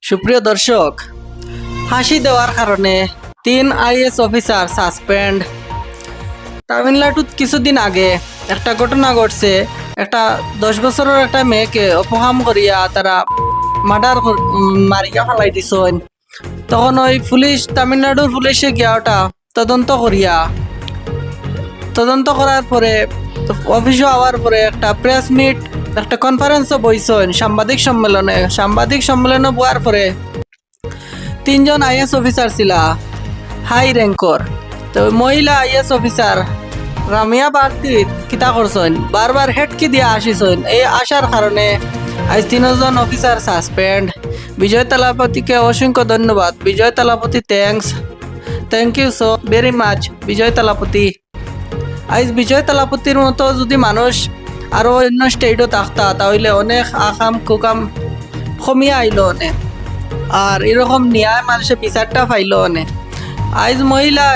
সুপ্রিয় দর্শক, ফাঁসি দেওয়ার কারণে 3 আইএস অফিসার সাসপেন্ড। তামিলনাড়ুত কিছুদিন আগে একটা ঘটনা ঘটছে। একটা 10 বছরের একটা মেয়েকে অপহাম করিয়া তারা মারিয়া ফেলাই দিছেন। তখন ওই পুলিশ, তামিলনাড়ুর পুলিশে গিয়া ওটা তদন্ত করার পরে অফিসে আওয়ার পরে একটা প্রেস মিট, একটা কনফারেন্সও বইছেন সাংবাদিক সম্মেলনে বয়ার পরে 3জন আইএস অফিসার ছিলা হাই র্যাঙ্কর। তো মহিলা আইএস অফিসার রামিয়া বার্তি কিতা করছেন, বারবার হেটকি দিয়া আসিছেন। এই আসার কারণে আজ 3জন অফিসার সাসপেন্ড। বিজয় তালাপতিকে অসংখ্য ধন্যবাদ। বিজয় তালাপতি, thank you so very much বিজয় তালাপতি। আজ বিজয় তালাপতির মতো যদি মানুষ আরো অন্য স্টেটও থাকতা তাহলে অনেক আকাম কুকাম কমিয়া আইলো অনেক, আর এরকম ন্যায় মানুষের বিচারটা পাইলো অনেক। আজ মহিলা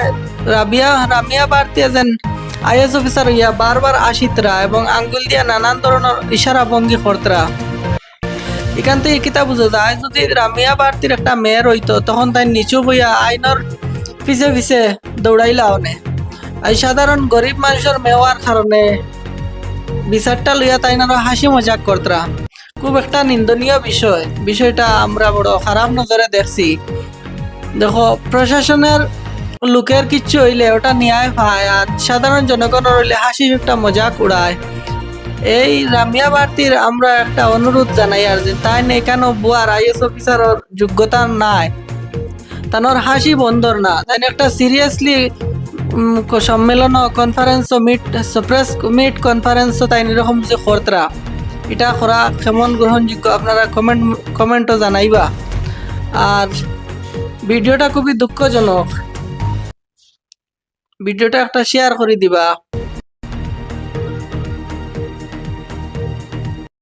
রামিয়া বার্তি যেন আইএস অফিসার হইয়া বারবার আসিতরা এবং আঙ্গুল দিয়া নানান ধরনের ইশারা ভঙ্গি করতরা। এখান থেকে কিতা বুঝা যায়, যদি রামিয়া বার্তির একটা মেয়ের হইতো তখন তাই নিচু বইয়া আইনের পিছে পিছে দৌড়াইলা অনেক। এই সাধারণ গরিব মানুষের মেওয়ার কারণে বিচারটা লইয়া তাই না হাসি মজাক করতরা। খুব একটা নিন্দনীয় বিষয়টা আমরা বড় খারাপ নজরে দেখছি। দেখো, প্রশাসনের লোকের কিচ্ছু হইলে ওটা ন্যায় পায়, আর সাধারণ জনগণের হইলে হাসি একটা মজাক উড়ায়। এই রামিয়া বার্তির আমরা একটা অনুরোধ জানাই, আর যে তাই নেই কেন বুয়ার আইএস অফিসারের যোগ্যতা নাই, তানোর হাসি বন্দর না, তাই একটা সিরিয়াসলি সম্মেলন কনফারেন্স প্রেস মিট কনফারেন্স তাই এরকম যে খরতরা, এটা করা কেমন গ্রহণযোগ্য আপনারা কমেন্টও জানাইবা। আর ভিডিওটা খুবই দুঃখজনক, ভিডিওটা একটা শেয়ার করে দিবা।